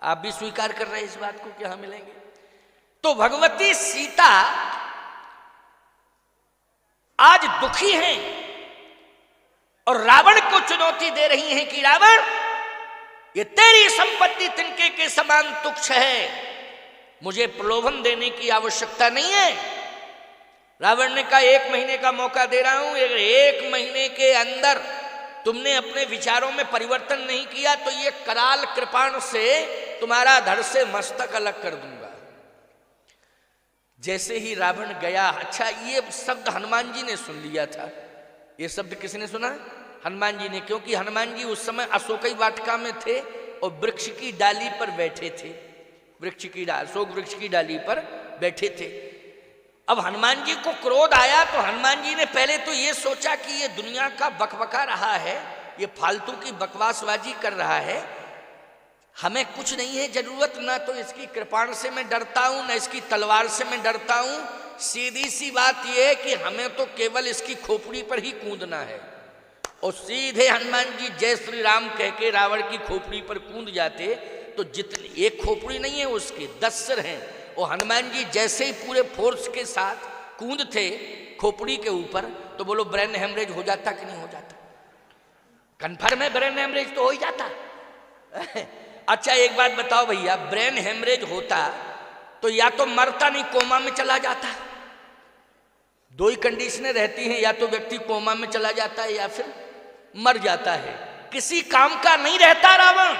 आप भी स्वीकार कर रहे हैं इस बात को कि हाँ मिलेंगे। तो भगवती सीता आज दुखी हैं और रावण को चुनौती दे रही हैं कि रावण, ये तेरी संपत्ति तिनके के समान तुच्छ है, मुझे प्रलोभन देने की आवश्यकता नहीं है। रावण ने कहा 1 महीने का मौका दे रहा हूं, 1 महीने के अंदर तुमने अपने विचारों में परिवर्तन नहीं किया तो ये कराल कृपाण से तुम्हारा धड़ से मस्तक अलग कर दूंगा। जैसे ही रावण गया, अच्छा ये शब्द हनुमान जी ने सुन लिया था। ये शब्द किसने सुना? हनुमान जी ने, क्योंकि हनुमान जी उस समय अशोकई वाटिका में थे और वृक्ष की डाली पर बैठे थे, अशोक वृक्ष की डाली पर बैठे थे। अब हनुमान जी को क्रोध आया तो हनुमान जी ने पहले तो ये सोचा कि ये दुनिया का बकबका रहा है, ये फालतू की बकवासबाजी कर रहा है, हमें कुछ नहीं है जरूरत, ना तो इसकी कृपाण से मैं डरता हूं ना इसकी तलवार से मैं डरता हूं। सीधी सी बात यह है कि हमें तो केवल इसकी खोपड़ी पर ही कूदना है। और सीधे हनुमान जी जय श्री राम कह के रावण की खोपड़ी पर कूद जाते तो जितनी, एक खोपड़ी नहीं है उसके 10 सिर हैं, और हनुमान जी जैसे ही पूरे फोर्स के साथ कूदते खोपड़ी के ऊपर तो बोलो ब्रेन हेमरेज हो जाता कि नहीं हो जाता? कन्फर्म है ब्रेन हेमरेज तो हो ही जाता। अच्छा एक बात बताओ भैया, ब्रेन हेमरेज होता तो या तो मरता नहीं, कोमा में चला जाता। 2 ही कंडीशनें रहती हैं, या तो व्यक्ति कोमा में चला जाता है या फिर मर जाता है। किसी काम का नहीं रहता रावण।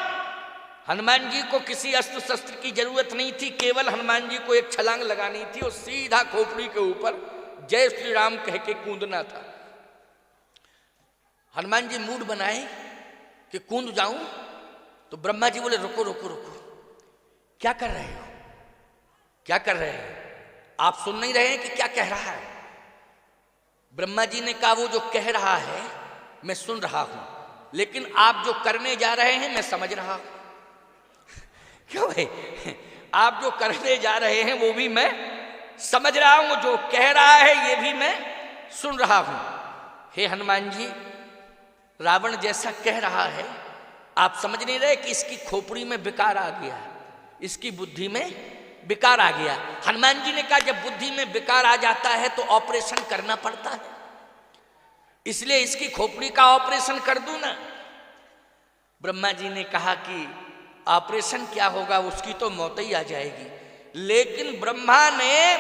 हनुमान जी को किसी अस्त्र शस्त्र की जरूरत नहीं थी, केवल हनुमान जी को एक छलांग लगानी थी और सीधा खोपड़ी के ऊपर जय श्री राम कह के कूदना था। हनुमान जी मूड बनाए कि कूद जाऊं तो ब्रह्मा जी बोले रुको रुको रुको, क्या कर रहे हो, क्या कर रहे हैं? आप सुन नहीं रहे हैं कि क्या कह रहा है? ब्रह्मा जी ने कहा वो जो कह रहा है मैं सुन रहा हूं, लेकिन आप जो करने जा रहे हैं मैं समझ रहा हूं। क्यों भाई? आप जो करने जा रहे हैं वो भी मैं समझ रहा हूं, जो कह रहा है ये भी मैं सुन रहा हूं। हे हनुमान जी, रावण जैसा कह रहा है आप समझ नहीं रहे कि इसकी खोपड़ी में विकार आ गया, इसकी बुद्धि में विकार आ गया। हनुमान जी ने कहा जब बुद्धि में विकार आ जाता है तो ऑपरेशन करना पड़ता है, इसलिए इसकी खोपड़ी का ऑपरेशन कर दूं ना। ब्रह्मा जी ने कहा कि ऑपरेशन क्या होगा, उसकी तो मौत ही आ जाएगी। लेकिन ब्रह्मा ने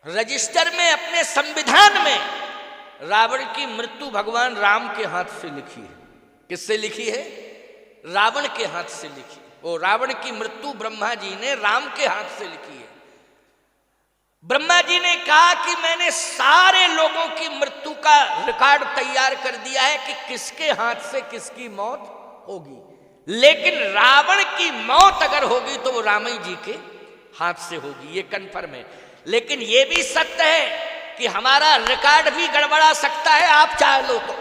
रजिस्टर में, अपने संविधान में रावण की मृत्यु भगवान राम के हाथ से लिखी है। किससे लिखी है? रावण के हाथ से लिखी। वो रावण की मृत्यु ब्रह्मा जी ने राम के हाथ से लिखी है। ब्रह्मा जी ने कहा कि मैंने सारे लोगों की मृत्यु का रिकॉर्ड तैयार कर दिया है कि किसके हाथ से किसकी मौत होगी, लेकिन रावण की मौत अगर होगी तो वो राम जी के हाथ से होगी, ये कन्फर्म है। लेकिन ये भी सत्य है कि हमारा रिकॉर्ड भी गड़बड़ा सकता है, आप चाह लो तो।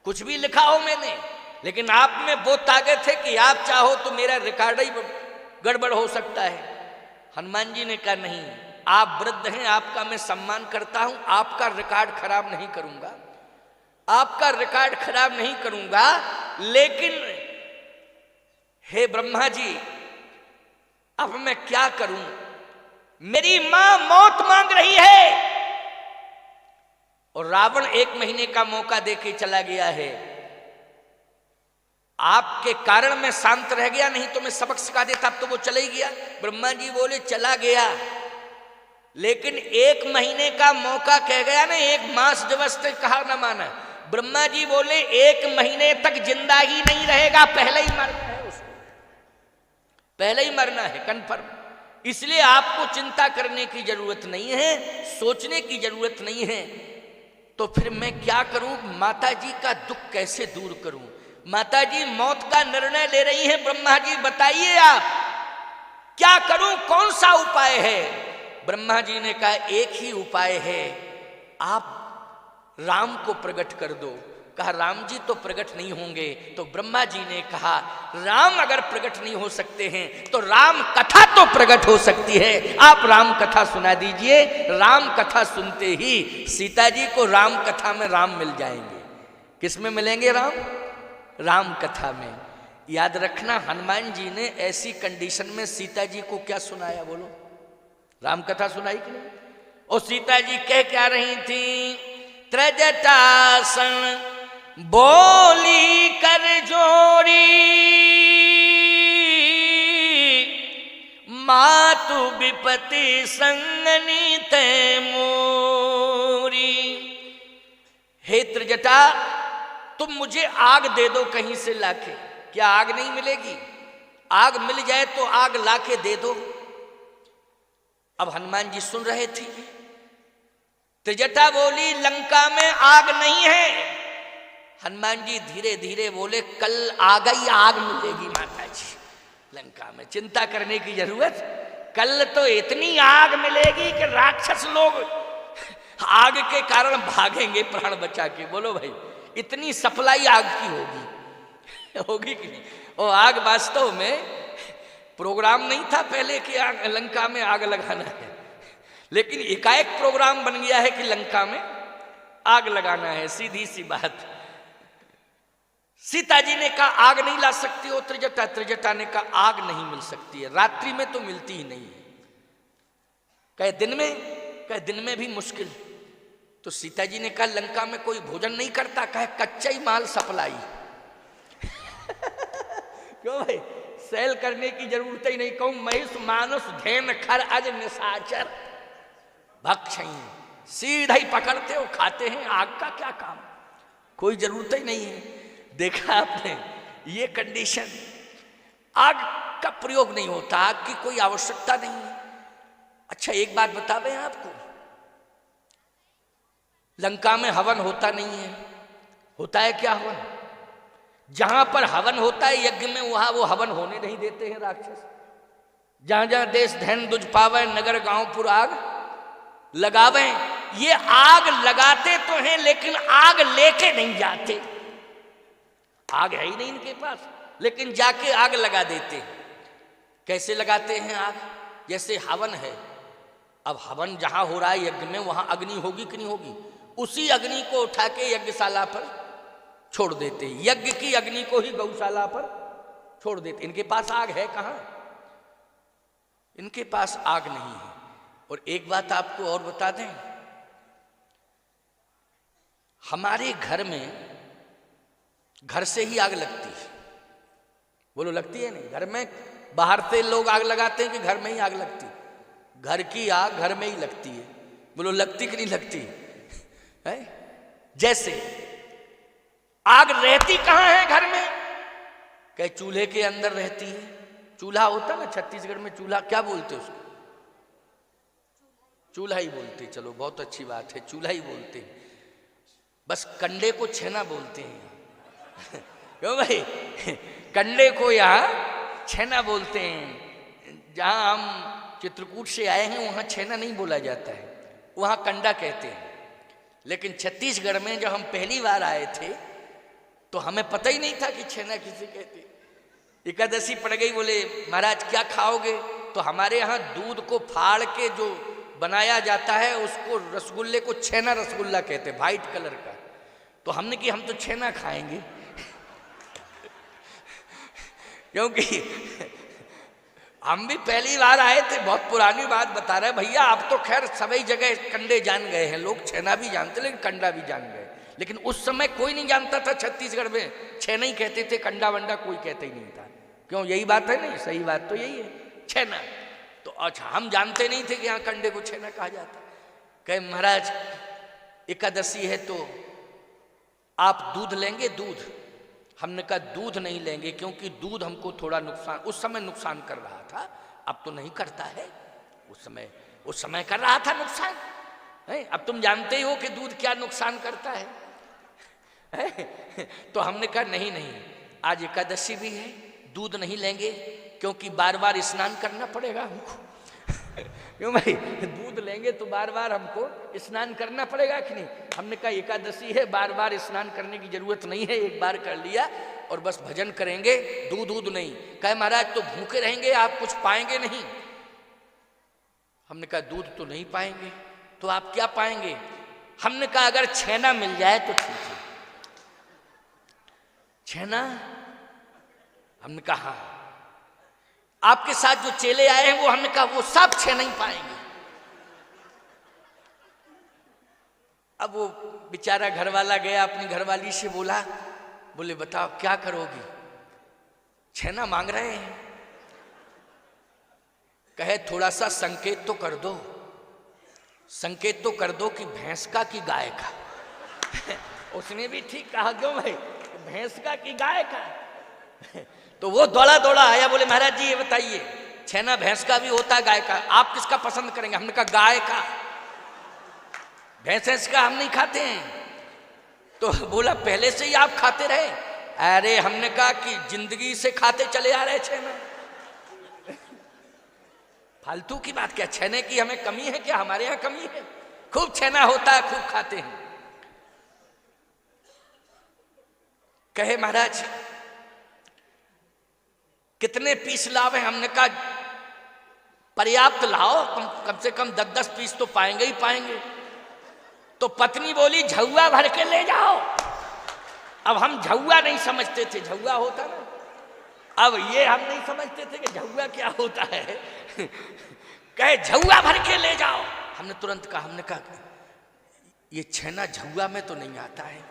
कुछ भी लिखा हो मैंने, लेकिन आप में वो ताकत है कि आप चाहो तो मेरा रिकॉर्ड ही गड़बड़ हो सकता है। हनुमान जी ने कहा नहीं, आप वृद्ध हैं, आपका मैं सम्मान करता हूं, आपका रिकॉर्ड खराब नहीं करूंगा, आपका रिकॉर्ड खराब नहीं करूंगा। लेकिन हे ब्रह्मा जी, अब मैं क्या करूं? मेरी मां मौत मांग रही है और रावण 1 महीने का मौका देके चला गया है। आपके कारण मैं शांत रह गया, नहीं तो मैं सबक सिखा देता, अब तो वो चला ही गया। ब्रह्मा जी बोले चला गया, लेकिन 1 महीने का मौका कह गया ना, 1 मास दिवस तक कहा न माना। ब्रह्मा जी बोले 1 महीने तक जिंदा ही नहीं रहेगा, पहले ही मरना है उसको, पहले ही मरना है कन्फर्म। इसलिए आपको चिंता करने की जरूरत नहीं है, सोचने की जरूरत नहीं है। तो फिर मैं क्या करूं? माता जी का दुख कैसे दूर करूं? माता जी मौत का निर्णय ले रही हैं। ब्रह्मा जी बताइए आप क्या करूं, कौन सा उपाय है? ब्रह्मा जी ने कहा एक ही उपाय है, आप राम को प्रकट कर दो। कहा राम जी तो प्रकट नहीं होंगे। तो ब्रह्मा जी ने कहा राम अगर प्रकट नहीं हो सकते हैं तो राम कथा तो प्रकट हो सकती है, आप राम कथा सुना दीजिए। राम कथा सुनते ही सीता जी को राम कथा में राम मिल जाएंगे। किस में मिलेंगे राम? राम कथा में। याद रखना, हनुमान जी ने ऐसी कंडीशन में सीता जी को क्या सुनाया, बोलो? राम कथा सुनाई कि नहीं? और सीता जी कह क्या रही थी? त्रजटासन बोली कर जोड़ी, मातु विपति संगनी तै मोरी। हे त्रिजटा, तुम मुझे आग दे दो कहीं से लाके। क्या आग नहीं मिलेगी? आग मिल जाए तो आग लाके दे दो। अब हनुमान जी सुन रहे थे। त्रिजटा बोली, लंका में आग नहीं है। हनुमान जी धीरे धीरे बोले, कल आ गई आग मिलेगी माता जी लंका में, चिंता करने की जरूरत। कल तो इतनी आग मिलेगी कि राक्षस लोग आग के कारण भागेंगे प्राण बचा के। बोलो भाई, इतनी सप्लाई आग की होगी होगी कि नहीं? और आग वास्तव में प्रोग्राम नहीं था पहले कि लंका में आग लगाना है, लेकिन एकाएक प्रोग्राम बन गया है कि लंका में आग लगाना है। सीधी सी बात। सीता जी ने कहा आग नहीं ला सकती हो त्रिजटा? त्रिजटा ने कहा आग नहीं मिल सकती है, रात्रि में तो मिलती ही नहीं है। कहे दिन में? कहे दिन में भी मुश्किल। तो सीता जी ने कहा लंका में कोई भोजन नहीं करता? कहे कच्चा ही माल सप्लाई क्यों भाई, सेल करने की जरूरत ही नहीं। कहूं महिष मानुष धेन खर अज निशाचर भक्षण, सीधा ही पकड़ते हो खाते हैं। आग का क्या काम, कोई जरूरत ही नहीं है। देखा आपने ये कंडीशन, आग का प्रयोग नहीं होता, आग की कोई आवश्यकता नहीं है। अच्छा एक बात बता दें आपको, लंका में हवन होता नहीं है। होता है क्या हवन? जहां पर हवन होता है यज्ञ में, वहां वो हवन होने नहीं देते हैं राक्षस। जहां जहां देश धन दुज पावे, नगर गांवपुर आग लगावे। ये आग लगाते तो हैं लेकिन आग लेके नहीं जाते। आग है ही नहीं इनके पास, लेकिन जाके आग लगा देते हैं। कैसे लगाते हैं आग? जैसे हवन है, अब हवन जहां हो रहा है यज्ञ में, वहां अग्नि होगी कि नहीं होगी? उसी अग्नि को उठा के यज्ञशाला पर छोड़ देते, यज्ञ की अग्नि को ही गौशाला पर छोड़ देते। इनके पास आग है कहां? इनके पास आग नहीं है। और एक बात आपको और बता दें, हमारे घर में घर से ही आग लगती है। बोलो लगती है नहीं? घर में बाहर से लोग आग लगाते हैं कि घर में ही आग लगती? घर की आग घर में ही लगती है। बोलो लगती कि नहीं लगती है? जैसे आग रहती कहां है घर में? कहे चूल्हे के अंदर रहती है। चूल्हा होता ना छत्तीसगढ़ में, चूल्हा क्या बोलते उसको? चूल्हा ही बोलते। चलो बहुत अच्छी बात है, चूल्हा ही बोलते हैं। बस कंडे को छेना बोलते हैं क्यों भाई? कंडे को यहाँ छेना बोलते हैं। जहाँ हम चित्रकूट से आए हैं वहाँ छेना नहीं बोला जाता है, वहाँ कंडा कहते हैं। लेकिन छत्तीसगढ़ में जब हम पहली बार आए थे तो हमें पता ही नहीं था कि छेना किसे कहते। एकादशी पड़ गई, बोले महाराज क्या खाओगे? तो हमारे यहाँ दूध को फाड़ के जो बनाया जाता है उसको, रसगुल्ले को छेना रसगुल्ला कहते हैं, वाइट कलर का। तो हमने कि हम तो छेना खाएंगे क्योंकि हम भी पहली बार आए थे। बहुत पुरानी बात बता रहे भैया, आप तो खैर सभी जगह कंडे जान गए हैं, लोग छेना भी जानते लेकिन कंडा भी जान गए। लेकिन उस समय कोई नहीं जानता था छत्तीसगढ़ में, छेना ही कहते थे, कंडा वंडा कोई कहते ही नहीं था। क्यों? यही बात है नहीं? सही बात तो यही है, छेना। तो अच्छा हम जानते नहीं थे कि यहाँ कंडे को छेना कहा जाता। कहे महाराज एकादशी है तो आप दूध लेंगे? दूध? हमने कहा दूध नहीं लेंगे क्योंकि दूध हमको थोड़ा नुकसान, उस समय नुकसान कर रहा था, अब तो नहीं करता है। उस समय कर रहा था नुकसान है। अब तुम जानते ही हो कि दूध क्या नुकसान करता है? तो हमने कहा नहीं नहीं, आज एकादशी भी है, दूध नहीं लेंगे क्योंकि बार बार स्नान करना पड़ेगा हमको क्यों भाई? दूध लेंगे तो बार बार हमको स्नान करना पड़ेगा कि नहीं? हमने कहा एकादशी है, बार बार स्नान करने की जरूरत नहीं है, एक बार कर लिया और बस भजन करेंगे, दूध नहीं। कहे महाराज तो भूखे रहेंगे, आप कुछ पाएंगे नहीं। हमने कहा दूध तो नहीं पाएंगे, तो आप क्या पाएंगे? हमने कहा अगर छेना मिल जाए तो ठीक है। छेना हमने कहा हाँ। आपके साथ जो चेले आए हैं वो, हमने कहा वो सब छह नहीं पाएंगे। अब वो बेचारा घरवाला गया, अपनी घरवाली से बोला, बोले बताओ क्या करोगी, छेना मांग रहे हैं। कहे थोड़ा सा संकेत तो कर दो, संकेत तो कर दो कि भैंस का कि गाय का। उसने भी ठीक कहा, क्यों भाई, भैंस का कि गाय का। तो वो दौड़ा दौड़ा आया, बोले महाराज जी ये बताइए, छेना भैंस का भी होता है गाय का, आप किसका पसंद करेंगे। हमने कहा गाय का, भैंस का हम नहीं खाते हैं। तो बोला पहले से ही आप खाते रहे। अरे हमने कहा कि जिंदगी से खाते चले आ रहे छेना, फालतू की बात क्या, छेने की हमें कमी है क्या, हमारे यहां कमी है, खूब छेना होता है, खूब खाते हैं। कहे महाराज कितने पीस लावे, हमने कहा पर्याप्त लाओ, कम से कम 10-10 पीस तो पाएंगे ही पाएंगे। तो पत्नी बोली झौआ भर के ले जाओ। अब हम झौआ नहीं समझते थे, झौआ होता ना, अब ये हम नहीं समझते थे कि झौआ क्या होता है। कहे झौआ भर के ले जाओ। हमने तुरंत कहा, हमने कहा ये छेना झौआ में तो नहीं आता है,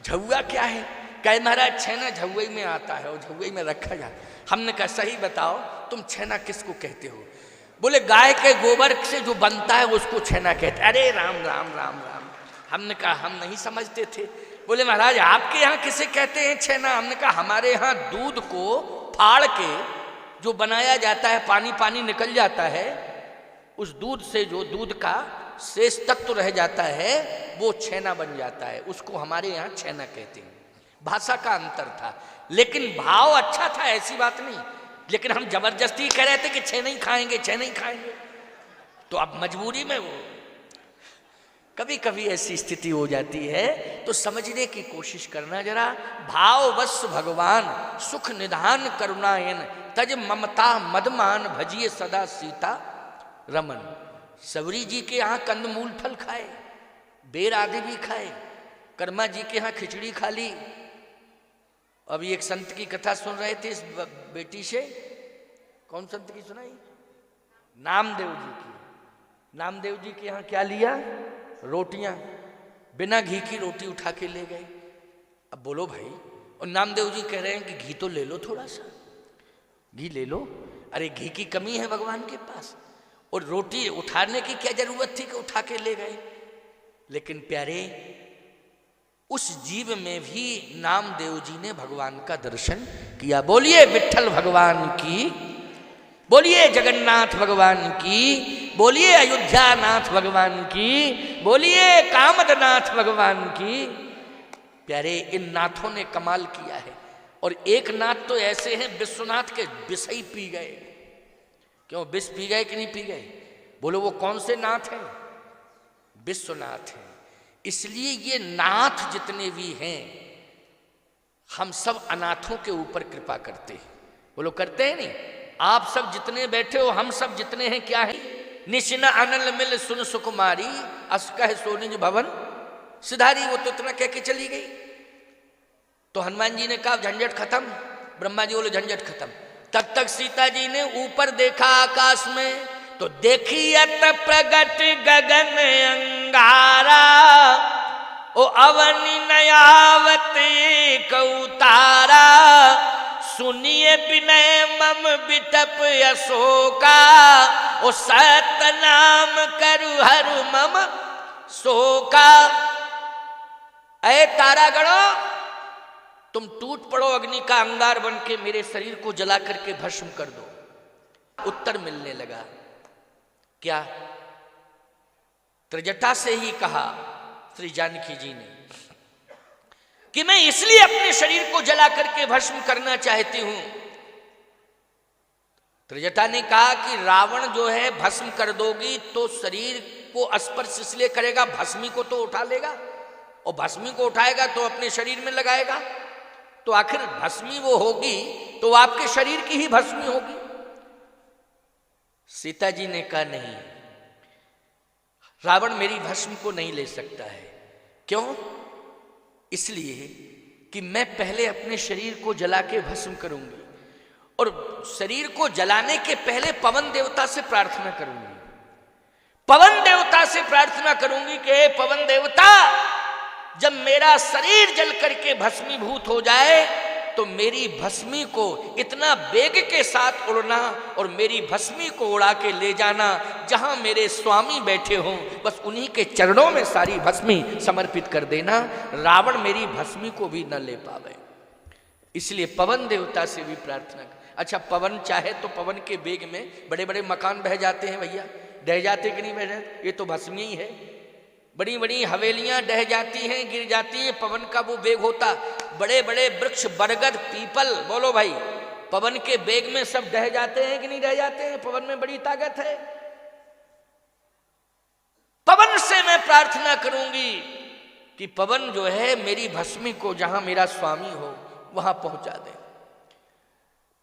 झौआ क्या है। कहे महाराज छेना झौए में आता है और झौए में रखा जाता। हमने कहा सही बताओ तुम छेना किसको कहते हो। बोले गाय के गोबर से जो बनता है उसको छेना कहते। अरे राम राम राम राम। हमने कहा हम नहीं समझते थे। बोले महाराज आपके यहाँ किसे कहते हैं छेना। हमने कहा हमारे यहाँ दूध को फाड़ के जो बनाया जाता है, पानी पानी निकल जाता है, उस दूध से जो दूध का शेष तत्व रह जाता है वो छेना बन जाता है, उसको हमारे यहाँ छेना कहते हैं। भाषा का अंतर था, लेकिन भाव अच्छा था, ऐसी बात नहीं। लेकिन हम जबरदस्ती कह रहे थे कि छह नहीं खाएंगे, छह नहीं खाएंगे, तो अब मजबूरी में वो कभी कभी ऐसी स्थिति हो जाती है। तो समझने की कोशिश करना जरा। भाववश भगवान सुख निधान करुणायन, तज ममता मदमान भजिए सदा सीता रमन। सबरी जी के यहाँ कंदमूल फल खाए, बेर आदि भी खाए, कर्मा जी के यहाँ खिचड़ी खा ली। अभी एक संत की कथा सुन रहे थे इस बेटी से। कौन संत की सुनाई? नामदेव जी की। नामदेव जी के यहाँ क्या लिया? रोटियां, बिना घी की रोटी उठा के ले गए। अब बोलो भाई, और नामदेव जी कह रहे हैं कि घी तो ले लो, थोड़ा सा घी ले लो। अरे घी की कमी है भगवान के पास, और रोटी उठाने की क्या जरूरत थी कि उठा के ले गए। लेकिन प्यारे, उस जीव में भी नामदेव जी ने भगवान का दर्शन किया। बोलिए विट्ठल भगवान की, बोलिए जगन्नाथ भगवान की, बोलिए अयोध्यानाथ भगवान की, बोलिए कामदनाथ भगवान की। प्यारे, इन नाथों ने कमाल किया है। और एक नाथ तो ऐसे हैं विश्वनाथ के विष ही पी गए। क्यों, विष पी गए कि नहीं पी गए? बोलो वो कौन से नाथ हैं? विश्वनाथ हैं। इसलिए ये नाथ जितने भी हैं, हम सब अनाथों के ऊपर कृपा करते हैं। बोलो करते हैं नहीं? आप सब जितने बैठे हो, हम सब जितने हैं, क्या है? निशिना अनल मिल सुन सुकुमारी, अस्कह सोनिज भवन सिधारी। वो तो इतना कह के चली गई। तो हनुमान जी ने कहा झंझट खत्म, ब्रह्मा जी बोले झंझट खत्म। तब तक सीता जी ने ऊपर देखा आकाश में, तो देखियत प्रगट गगन अंगारा, ओ अवनि नयावत कौतारा, सुनिए विनय मम बिटप अशोका, ओ सतनाम करु हरु मम शोका। अय तारागणों, तुम टूट पड़ो अग्नि का अंगार बन के, मेरे शरीर को जला करके भस्म कर दो। उत्तर मिलने लगा। क्या? त्रिजटा से ही कहा श्री जानकी जी ने कि मैं इसलिए अपने शरीर को जला करके भस्म करना चाहती हूं। त्रिजटा ने कहा कि रावण जो है भस्म कर दोगी तो शरीर को स्पर्श इसलिए करेगा, भस्मी को तो उठा लेगा, और भस्मी को उठाएगा तो अपने शरीर में लगाएगा, तो आखिर भस्मी वो होगी तो आपके शरीर की ही भस्मी होगी। सीता जी ने कहा नहीं, रावण मेरी भस्म को नहीं ले सकता है। क्यों? इसलिए कि मैं पहले अपने शरीर को जला के भस्म करूंगी और शरीर को जलाने के पहले पवन देवता से प्रार्थना करूंगी। पवन देवता से प्रार्थना करूंगी कि हे पवन देवता, जब मेरा शरीर जल करके भस्मीभूत हो जाए तो मेरी भस्मी को इतना वेग के साथ उड़ना और मेरी भस्मी को उड़ा के ले जाना जहां मेरे स्वामी बैठे हों, बस उन्हीं के चरणों में सारी भस्मी समर्पित कर देना, रावण मेरी भस्मी को भी न ले पावे। इसलिए पवन देवता से भी प्रार्थना कर। अच्छा, पवन चाहे तो पवन के वेग में बड़े बड़े मकान बह जाते हैं भैया, ढह जाते कि नहीं बह जाते? ये तो भस्मी ही है। बड़ी बड़ी हवेलियां ढह जाती हैं, गिर जाती हैं, पवन का वो वेग होता। बड़े बड़े वृक्ष, बरगद, पीपल, बोलो भाई, पवन के वेग में सब ढह जाते हैं कि नहीं ढह जाते हैं? पवन में बड़ी ताकत है। पवन से मैं प्रार्थना करूंगी कि पवन जो है मेरी भस्मी को जहां मेरा स्वामी हो वहां पहुंचा दे।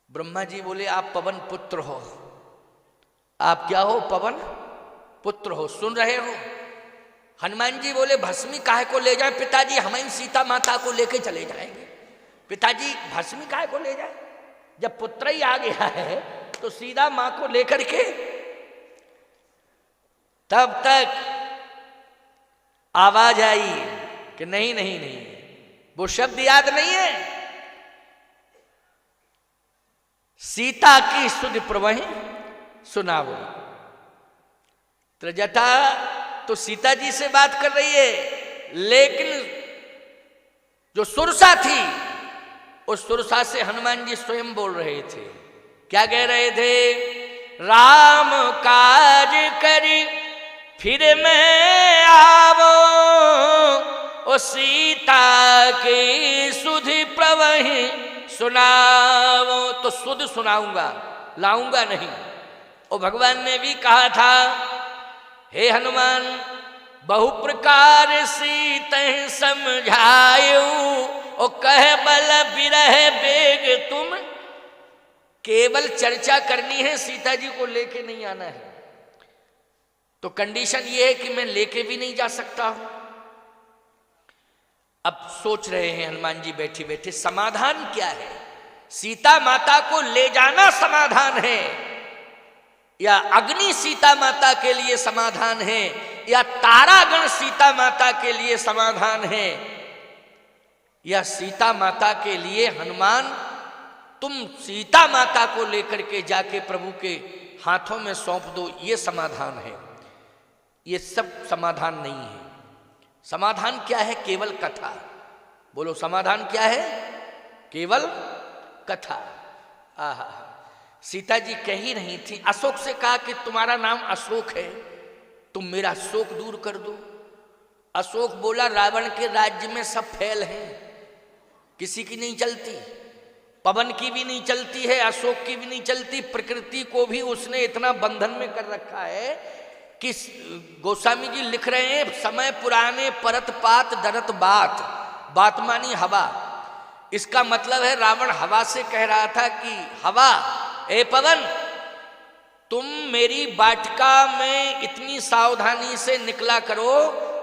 ब्रह्मा जी बोले आप पवन पुत्र हो। आप क्या हो? पवन पुत्र हो। सुन रहे हो? हनुमान जी बोले भस्मी काहे को ले जाए पिताजी, हमें सीता माता को लेके चले जाएंगे। पिताजी भस्मी काहे को ले जाए, जब पुत्र ही आ गया है तो सीधा मां को लेकर के। तब तक आवाज आई कि नहीं नहीं नहीं, वो शब्द याद नहीं है। सीता की सुध प्रवहि सुनावो। त्रिजटा तो सीता जी से बात कर रही है, लेकिन जो सुरसा थी उस सुरसा से हनुमान जी स्वयं बोल रहे थे। क्या कह रहे थे? राम काज करी फिर मैं आवो, ओ सीता की सुधि प्रवहि सुनावो। तो सुध सुनाऊंगा, लाऊंगा नहीं। और भगवान ने भी कहा था, हे हनुमान बहु प्रकार सीत समझायु, और कह बल बिरह बेग तुम। केवल चर्चा करनी है, सीता जी को लेके नहीं आना है। तो कंडीशन ये है कि मैं लेके भी नहीं जा सकता हूं। अब सोच रहे हैं हनुमान जी बैठे बैठे समाधान क्या है। सीता माता को ले जाना समाधान है, या अग्नि सीता माता के लिए समाधान है, या तारागण सीता माता के लिए समाधान है, या सीता माता के लिए हनुमान तुम सीता माता को लेकर के जाके प्रभु के हाथों में सौंप दो, ये समाधान है। ये सब समाधान नहीं है। समाधान क्या है? केवल कथा। बोलो समाधान क्या है? केवल कथा। आहा, सीता जी कह ही नहीं थी। अशोक से कहा कि तुम्हारा नाम अशोक है, तुम मेरा शोक दूर कर दो। अशोक बोला रावण के राज्य में सब फैल हैं, किसी की नहीं चलती, पवन की भी नहीं चलती है, अशोक की भी नहीं चलती। प्रकृति को भी उसने इतना बंधन में कर रखा है कि गोस्वामी जी लिख रहे हैं, समय पुराने परत पात डरत बात, बात मानी हवा। इसका मतलब है रावण हवा से कह रहा था कि हवा, ए पवन, तुम मेरी वाटिका में इतनी सावधानी से निकला करो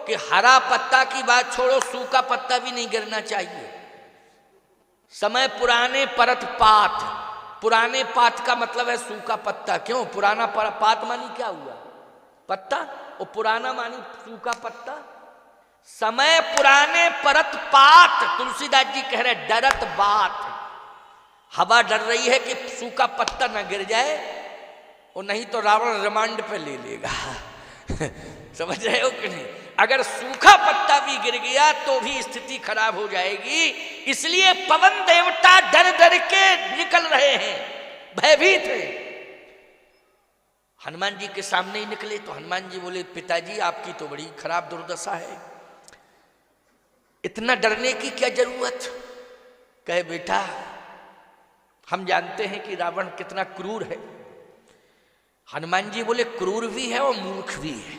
कि हरा पत्ता की बात छोड़ो, सूखा पत्ता भी नहीं गिरना चाहिए। समय पुराने परत पात, पुराने पात का मतलब है सूखा पत्ता। क्यों? पुराना पात मानी क्या हुआ? पत्ता, और पुराना मानी सूखा पत्ता। समय पुराने परत पात, तुलसीदास जी कह रहे डरत बात। हवा डर रही है कि सूखा पत्ता न गिर जाए, और नहीं तो रावण रिमांड पे ले लेगा। समझ रहे हो कि नहीं? अगर सूखा पत्ता भी गिर गया तो भी स्थिति खराब हो जाएगी। इसलिए पवन देवता डर डर के निकल रहे हैं, भयभीत हैं। हनुमान जी के सामने ही निकले तो हनुमान जी बोले पिताजी आपकी तो बड़ी खराब दुर्दशा है, इतना डरने की क्या जरूरत? कहे बेटा हम जानते हैं कि रावण कितना क्रूर है। हनुमान जी बोले क्रूर भी है और मूर्ख भी है,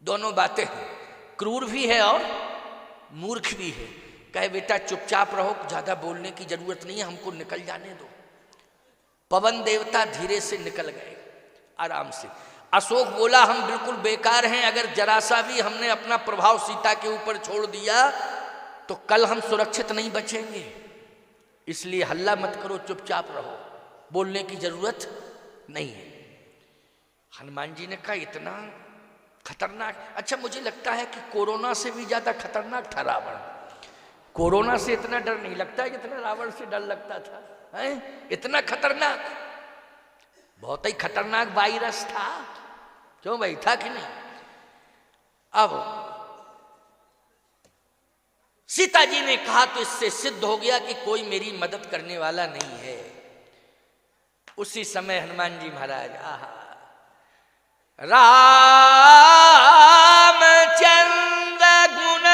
दोनों बातें हैं, क्रूर भी है और मूर्ख भी है। कहे बेटा चुपचाप रहो, ज्यादा बोलने की जरूरत नहीं है, हमको निकल जाने दो। पवन देवता धीरे से निकल गए आराम से। अशोक बोला हम बिल्कुल बेकार हैं, अगर जरा सा भी हमने अपना प्रभाव सीता के ऊपर छोड़ दिया तो कल हम सुरक्षित नहीं बचेंगे, इसलिए हल्ला मत करो, चुपचाप रहो, बोलने की जरूरत नहीं है। हनुमान जी ने कहा इतना खतरनाक, अच्छा मुझे लगता है कि कोरोना से भी ज्यादा खतरनाक था रावण। कोरोना से इतना डर नहीं लगता जितना रावण से डर लगता था, हैं? इतना खतरनाक, बहुत ही खतरनाक वायरस था। क्यों भाई, था कि नहीं? अब सीता जी ने कहा तो इससे सिद्ध हो गया कि कोई मेरी मदद करने वाला नहीं है। उसी समय हनुमान जी महाराज रामचंद्र गुण,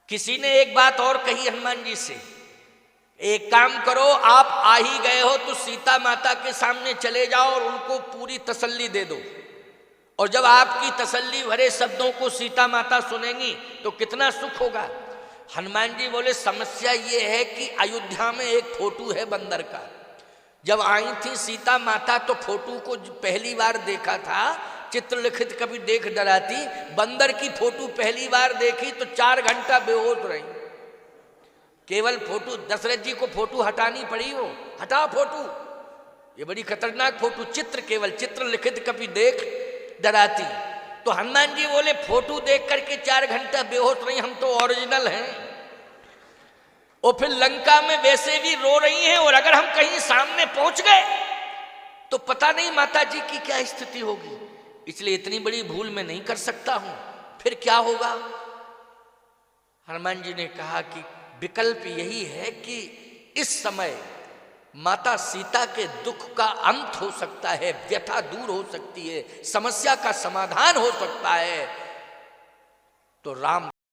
किसी ने एक बात और कही हनुमान जी से, एक काम करो, आप आ ही गए हो तो सीता माता के सामने चले जाओ और उनको पूरी तसल्ली दे दो, और जब आपकी तसल्ली भरे शब्दों को सीता माता सुनेंगी तो कितना सुख होगा। हनुमान जी बोले समस्या ये है कि अयोध्या में एक फोटो है बंदर का। जब आई थी सीता माता तो फोटो को पहली बार देखा था, चित्रलिखित कभी देख डराती, बंदर की फोटो पहली बार देखी तो 4 घंटा बेहोश रही। केवल फोटो, दशरथ जी को फोटो हटानी पड़ी, हो हटा फोटो, ये बड़ी खतरनाक फोटो, चित्र केवल चित्रलिखित कभी देख डराती। तो हनुमान जी बोले फोटो देख करके 4 घंटा बेहोश रही, हम तो ओरिजिनल हैं। और फिर लंका में वैसे भी रो रही हैं, और अगर हम कहीं सामने पहुंच गए तो पता नहीं माता जी की क्या स्थिति होगी, इसलिए इतनी बड़ी भूल मैं नहीं कर सकता हूं, फिर क्या होगा। हनुमान जी ने कहा कि विकल्प यही है कि इस समय माता सीता के दुख का अंत हो सकता है, व्यथा दूर हो सकती है, समस्या का समाधान हो सकता है, तो राम